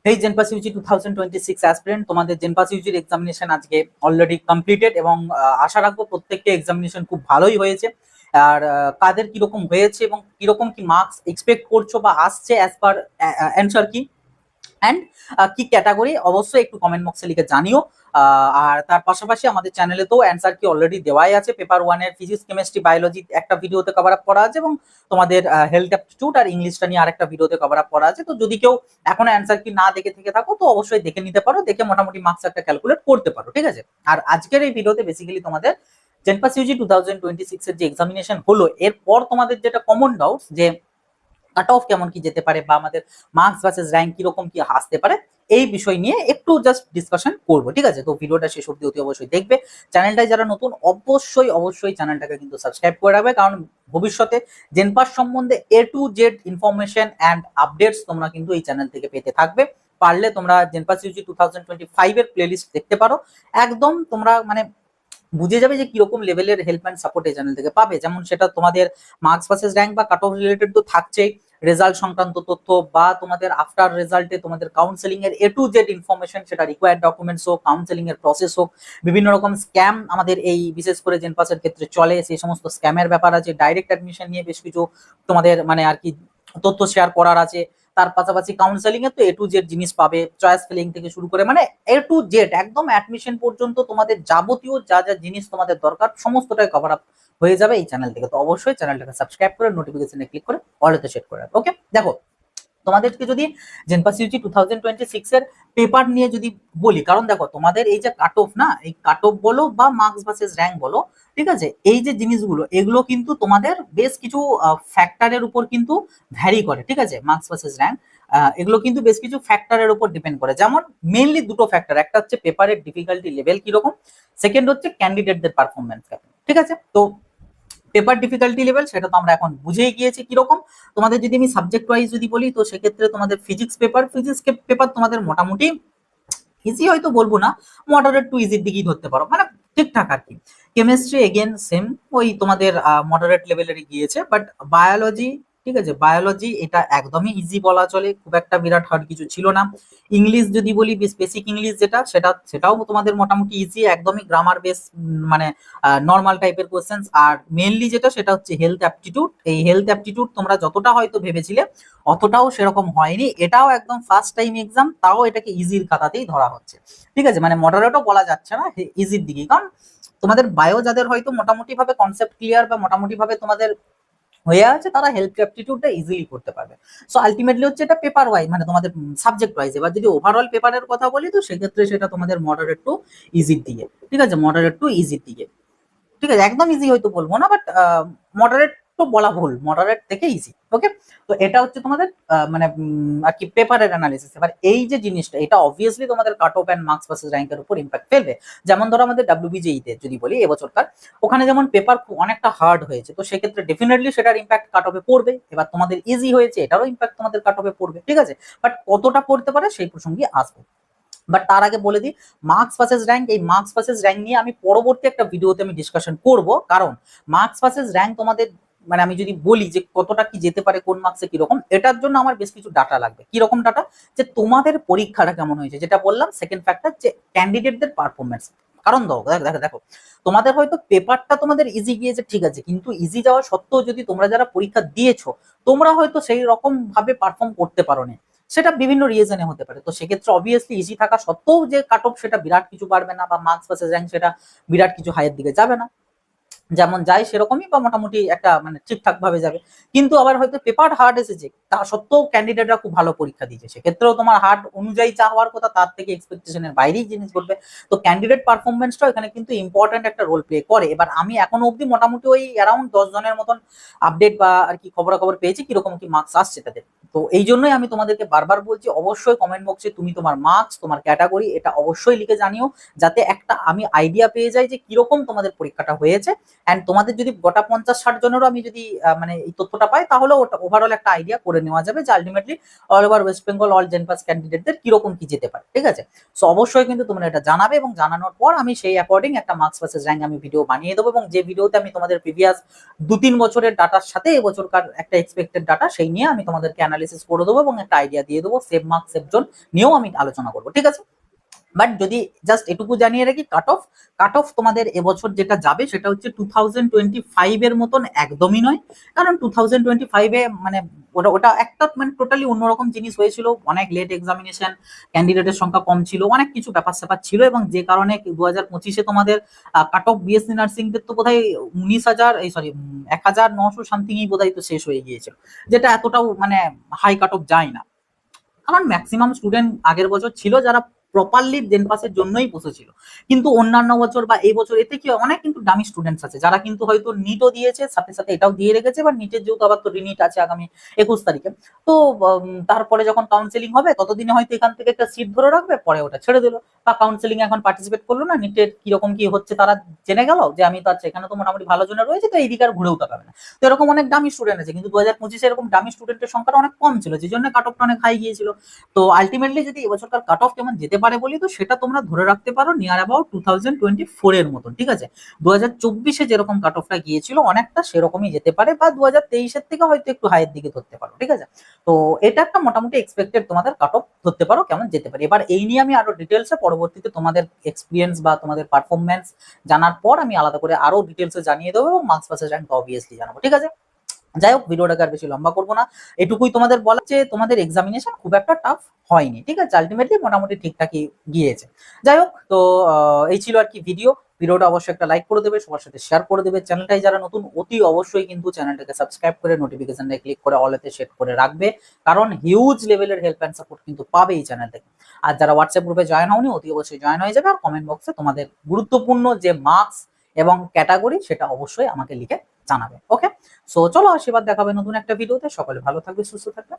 হেই জেনপাস Yuji 2026 aspirant, তোমাদের জেনপাস ইউজির examination আজকে already completed এবং আশা রাখবো প্রত্যেকটা এক্সামিনেশন খুব ভালোই হয়েছে। আর কাদের কিরকম হয়েছে এবং কিরকম কি মার্কস এক্সপেক্ট করছো বা আসছে অ্যাজ পার অ্যান্সার কি অ্যান্ড কি ক্যাটাগরি অবশ্যই একটু কমেন্ট বক্সে লিখে জানিও। আর তার পাশাপাশি আমাদের চ্যানেলে তো অ্যান্সার কি অলরেডি দেওয়াই আছে। পেপার 1 এর ফিজিক্স কেমিস্ট্রি বায়োলজি একটা ভিডিওতে কভার আপ করা আছে এবং তোমাদের হেলথ অ্যাপটিটিউড আর ইংলিশটা নিয়ে আরেকটা ভিডিওতে কভার আপ করা আছে। তো যদি কেউ এখনো অ্যান্সার কি না দেখে থেকে থাকো তো অবশ্যই দেখে নিতে পারো, দেখে মোটামুটি মার্কস একটা ক্যালকুলেট করতে পারো, ঠিক আছে। আর আজকের এই ভিডিওতে বেসিক্যালি তোমাদের জেনপাস ইউজি 2026 এর যে এক্সামিনেশন হলো এরপর তোমাদের যেটা কমন ডাউটস যে কাট অফ কেমন কি যেতে পারে বা আমাদের মার্কস ভার্সেস র্যাঙ্ক কিরকম কি আসতে পারে এই বিষয় নিয়ে একটু জাস্ট ডিসকাশন করবো, ঠিক আছে। তো ভিডিওটা শেষ অবধি অতি অবশ্যই দেখবে। চ্যানেলটায় যারা নতুন অবশ্যই চ্যানেলটাকে কিন্তু সাবস্ক্রাইব করে রাখবে, কারণ ভবিষ্যতে জেনপাস সম্বন্ধে A to Z information and updates তোমরা কিন্তু এই চ্যানেল থেকে পেতে থাকবে। পারলে তোমরা জেনপাস ইউজি 2025 এর প্লেলিস্ট দেখতে পারো, একদম তোমরা মানে বুঝে যাবে যে কিরকম লেভেলের হেল্প অ্যান্ড সাপোর্ট এই চ্যানেল থেকে পাবে। যেমন সেটা তোমাদের মার্কস ভার্সেস র্যাঙ্ক বা কাট অফ রিলেটেড তো থাকছেই, রেজাল্ট সংক্রান্ত তথ্য বা তোমাদের আফটার রেজাল্টে তোমাদের কাউন্সেলিং এর A to Z ইনফরমেশন, সেটা রিকোয়ার্ড ডকুমেন্টস হোক, কাউন্সেলিং এর প্রসেস হোক, বিভিন্ন রকম স্ক্যাম আমাদের এই বিশেষ করে জেনপাসের ক্ষেত্রে চলে, সেই সমস্ত স্ক্যামের ব্যাপার আছে। ডাইরেক্ট অ্যাডমিশন নিয়ে বেশ কিছু তোমাদের মানে আর কি তথ্য শেয়ার করার আছে। তার পাশাপাশি কাউন্সেলিং এ তো A to Z জিনিস পাবে, চয়েস ফিলিং থেকে শুরু করে মানে A to Z একদম অ্যাডমিশন পর্যন্ত তোমাদের যাবতীয় যা যা জিনিস তোমাদের দরকার সমস্তটাই কভার আপ হয়ে যাবে এই চ্যানেল থেকে। তো অবশ্যই চ্যানেলটাকে সাবস্ক্রাইব করে নোটিফিকেশনে ক্লিক করে অলতে সেট করে রাখবে। ওকে, দেখো তোমাদেরকে যদি জেনপাস ইউজি 2026 এর পেপার নিয়ে যদি বলি, কারণ দেখো তোমাদের এই যে কাট অফ না, এই কাট অফ বলো বা মার্কস ভার্সেস র্যাঙ্ক বলো, ঠিক আছে, এই যে জিনিসগুলো এগুলো কিন্তু তোমাদের বেশ কিছু ফ্যাক্টরের উপর কিন্তু ভ্যারি করে, ঠিক আছে। মার্কস ভার্সেস র্যাঙ্ক এগুলো কিন্তু বেশ কিছু ফ্যাক্টরের উপর ডিপেন্ড করে। যেমন মেইনলি দুটো ফ্যাক্টর, একটা হচ্ছে পেপারের ডিফিকাল্টি লেভেল কিরকম, সেকেন্ড হচ্ছে ক্যান্ডিডেটদের পারফরমেন্স। ঠিক আছে, তো পেপার ডিফিকাল্টি লেভেল সেটা তো আমরা এখন বুঝেই গিয়েছি কিরকম। তোমাদের যদি আমি সাবজেক্ট ওয়াইজ যদি বলি তো সেক্ষেত্রে তোমাদের ফিজিক্স পেপার তোমাদের মোটামুটি ইজি হয়তো বলবো না, মডারেট টু ইজির দিকেই ধরতে পারো, মানে ঠিকঠাক আর কি। কেমিস্ট্রি এগেন সেম, ওই তোমাদের মডারেট লেভেলেরই গিয়েছে। বাট বায়োলজি, ঠিক আছে, বায়োলজি এটা একদমই ইজি বলা চলে, খুব একটা বিরাট হার্ড কিছু ছিল না। ইংলিশ যদি বলি বেসিক ইংলিশ সেটাও তোমাদের মোটামুটি ইজি, একদমই গ্রামার বেস, মানে নর্মাল টাইপের কোশ্চেন্স। আর মেনলি সেটা হচ্ছে হেলথ অ্যাপটিটিউড। এই হেলথ অ্যাপটিটিউড তোমরা যতটা হয়তো ভেবেছিলে অতটাও সেরকম হয়নি, এটাও একদম ফার্স্ট টাইম এক্সাম, তাও এটাকে ইজির খাতাতেই ধরা হচ্ছে, ঠিক আছে। মানে মডারেটও বলা যাচ্ছে না, ইজির দিকেই। কারণ তোমাদের বায়ো যাদের হয়তো মোটামুটি ভাবে কনসেপ্ট ক্লিয়ার বা মোটামুটি ভাবে তোমাদের হয়ে আছে, তারা হেলথ অ্যাপটিটিউডটা ইজিলি করতে পারবে। সো আলটিমেটলি হচ্ছে এটা পেপার ওয়াইজ, মানে তোমাদের সাবজেক্ট ওয়াইজ। এবার যদি ওভারঅল পেপারের কথা বলি তো সেক্ষেত্রে সেটা তোমাদের মডারেট টু ইজির দিকে, ঠিক আছে, মডারেট টু ইজির দিকে, ঠিক আছে। একদম ইজি হয়তো বলবো না, বাট মডারেট তো বলা ভুল, মডারেট থেকে ইজি। ওকে, তো এটা হচ্ছে তোমাদের মানে আর কি পেপারের অ্যানালিসিস। এবার এই যে জিনিসটা এটা অবভিয়াসলি তোমাদের cut off and marks versus র্যাঙ্কের উপর ইম্প্যাক্ট ফেলবে। যেমন ধরো আমাদের WBJE তে যদি বলি এবছরকার, ওখানে যেমন পেপার অনেকটা হার্ড হয়েছে, তো সেক্ষেত্রে ডেফিনেটলি সেটার ইম্প্যাক্ট কাট অফে পড়বে। এবার তোমাদের ইজি হয়েছে, এটারও ইম্প্যাক্ট তোমাদের কাট অফে পড়বে, ঠিক আছে। বাট কতটা পড়তে পারে সেই প্রসঙ্গে আসবো। বাট তার আগে বলে দিই, মার্কস ভার্সেস র্যাঙ্ক, এই মার্কস ভার্সেস র্যাঙ্ক নিয়ে আমি পরবর্তী একটা ভিডিওতে আমি ডিসকাশন করব। কারণ মার্কস ভার্সেস র্যাঙ্ক তোমাদের মানে আমি যদি বলি যে কতটা কি যেতে পারে কোন মার্কসে কিরকম, এটার জন্য আমার বেশ কিছু ডাটা লাগবে। কিরকম ডাটা? যে তোমাদের পরীক্ষাটা কেমন হয়েছে, যেটা বললাম সেকেন্ড ফ্যাক্টর, যে ক্যান্ডিডেটদের পারফরমেন্স। কারণ দেখো তোমাদের হয়তো পেপারটা তোমাদের ইজি গিয়েছে, ঠিক আছে, কিন্তু ইজি যাওয়া সত্ত্বেও যদি তোমরা যারা পরীক্ষা দিয়েছো তোমরা হয়তো সেই রকম ভাবে পারফর্ম করতে পারো না, সেটা বিভিন্ন রিজনে হতে পারে। তো সেক্ষেত্রে অবভিয়াসলি ইজি থাকা সত্ত্বেও যে কাট অফ সেটা বিরাট কিছু পারবে না, বা মার্কস ভার্সেস র্যাঙ্ক সেটা বিরাট কিছু হাইয়ের দিকে যাবে না, যেমন যাই সেরকমই বা মোটামুটি একটা মানে ঠিকঠাক ভাবে যাবে। কিন্তু আবার হয়তো পেপার হার্ড এসেছে, তা সত্ত্বেও ক্যান্ডিডেটরা খুব ভালো পরীক্ষা দিয়েছে, সেক্ষেত্রেও তোমার হার্ড অনুযায়ী যা হওয়ার কথা তার থেকে এক্সপেকটেশনের বাইরেই জিনিস ঘটবে। তো ক্যান্ডিডেট পারফরমেন্সটাও এখানে কিন্তু ইম্পর্টেন্ট একটা রোল প্লে করে। এবার আমি এখনো অব্দি মোটামুটি ওই অ্যারাউন্ড 10 জনের মতন আপডেট বা আর কি খবরাখবর পেয়েছি কিরকম কি মার্কস আসছে তাদের। তো এই জন্যই আমি তোমাদেরকে বারবার বলছি, অবশ্যই কমেন্ট বক্সে তুমি তোমার মার্কস, তোমার ক্যাটাগরি এটা অবশ্যই লিখে জানিও, যাতে একটা আমি আইডিয়া পেয়ে যাই যে কিরকম তোমাদের পরীক্ষাটা হয়েছে। অ্যান্ড তোমাদের যদি গোটা 50-60 জনেরও আমি যদি মানে এই তথ্যটা পাই, তাহলে ওটা ওভারঅল একটা আইডিয়া করে নেওয়া যাবে যে ultimately all over West Bengal all জেনপাস ক্যান্ডিডেটদের কিরকম কি যেতে পারে। ঠিক আছে, সো অবশ্যই কিন্তু তোমরা এটা জানাবে, এবং জানানোর পর আমি সেই অ্যাকর্ডিং একটা মার্কস ভার্সেস র্যাঙ্ক আমি ভিডিও বানিয়ে দেবো, এবং যে ভিডিওতে আমি তোমাদের প্রিভিয়াস 2-3 বছরের ডাটার সাথে এবছরকার একটা এক্সপেক্টেড ডাটা সেই নিয়ে আমি তোমাদেরকে অ্যানালিসিস করে দেবো এবং একটা আইডিয়া দিয়ে দেবো, সেভ মার্কস সেভ জোন নিয়েও আমি আলোচনা করবো। ঠিক আছে, বাট যদি জাস্ট এটুকু জানিয়ে রাখি, কাট অফ তোমাদের এবছর যেটা যাবে সেটা হচ্ছে 2025 এর মতন একদমই নয়। কারণ 2025-এ মানে ওটা ওটা একটা মানে টোটালি অন্যরকম জিনিস হয়েছিল, অনেক লেট এক্সামিনেশন, ক্যান্ডিডেটের সংখ্যা কম ছিল, অনেক কিছু ব্যাপার স্যাপার ছিল, এবং যে কারণে 2025-এ তোমাদের কাট অফ বিএসসি নার্সিংদের তো বোধহয় 19,000 এই সরি 1,900 সামথিংই বোধহয় তো শেষ হয়ে গিয়েছিল, যেটা এতটাও মানে হাই কাট অফ যায় না। কারণ ম্যাক্সিমাম স্টুডেন্ট আগের বছর ছিল যারা প্রপারলি জেনপাসের জন্যই বসেছিল, কিন্তু অন্যান্য বছর বা এই বছর এতে কি অনেক কিন্তু দামি স্টুডেন্টস আছে যারা কিন্তু হয়তো নিটও দিয়েছে, সাথে সাথে এটাও দিয়ে রেখেছে, বা নিটের যেহেতু আবার তো রিনিট আছে আগামী 21 তারিখে, তো তারপরে যখন কাউন্সেলিং হবে ততদিনে হয়তো এখান থেকে একটা সিট ধরে রাখবে, পরে ওটা ছেড়ে দিল, বা কাউন্সেলিং এখন পার্টিসিপেট করলো না, নিটের কিরকম কি হচ্ছে তারা জেনে গেল যে আমি তো আচ্ছা এখানে তো মোটামুটি ভালো জনে রয়েছে, তো এইদিকে আর ঘুরেও তাকাবে না। তো এরকম অনেক দামি স্টুডেন্ট আছে, কিন্তু 2025-এ এরকম দামি স্টুডেন্টের সংখ্যাটা অনেক কম ছিল, যে জন্য কাট অফটা অনেক হাই গিয়েছিল। তো আলটিমেটলি যদি এবছরকার কাট অফ কেমন যেতে পারে বলি, তো সেটা তোমরা ধরে রাখতে পারো নিয়ার অ্যাবাউট 2024 এর মতন। ঠিক আছে, 2024-এ যেরকম কাট অফটা গিয়েছিল অনেকটা সেরকমই যেতে পারে, বা 2023-এর থেকে হয়তো একটু হাইয়ের দিকে ধরতে পারো। ঠিক আছে, তো এটা একটা মোটামুটি এক্সপেক্টেড তোমাদের কাট অফ ধরতে পারো কেমন যেতে পারে। এবার এই নিয়ে আমি আরো ডিটেলসে পরবর্তীতে তোমাদের এক্সপিরিয়েন্স বা তোমাদের পারফরমেন্স জানার পর আমি আলাদা করে আরো ডিটেলসে জানিয়ে দেবো, এবং মার্কস ভার্সেস র্যাঙ্ক অবভিয়াসলি জানাবো। ঠিক আছে, যাই হোক, ভিডিওটাকে আর বেশি লম্বা করবো না, এটুকুই তোমাদের বলা যে তোমাদের এক্সামিনেশন খুব একটা টাফ হয়নি। ঠিক আছে, আলটিমেটলি মোটামুটি ঠিকঠাকই গিয়েছে। যাই হোক, তো এই ছিল আর কি ভিডিওটা অবশ্যই একটা লাইক করে দেবে, সবার সাথে শেয়ার করে দেবে, চ্যানেলটাই যারা নতুন অতি অবশ্যই কিন্তু চ্যানেলটাকে সাবস্ক্রাইব করে নোটিফিকেশনটা ক্লিক করে অলেতে সেট করে রাখবে, কারণ হিউজ লেভেলের হেল্প অ্যান্ড সাপোর্ট কিন্তু পাবে এই চ্যানেল থেকে। আর যারা হোয়াটসঅ্যাপ গ্রুপে জয়েন হওনি অতি অবশ্যই জয়েন হয়ে যাবে, আর কমেন্ট বক্সে তোমাদের গুরুত্বপূর্ণ যে মার্কস এবং ক্যাটাগরি সেটা অবশ্যই আমাকে লিখে জানাবে। ওকে, সো চলো, আশীর্বাদ, দেখাবে নতুন একটা ভিডিওতে, সকলে ভালো থাকবে, সুস্থ থাকবে।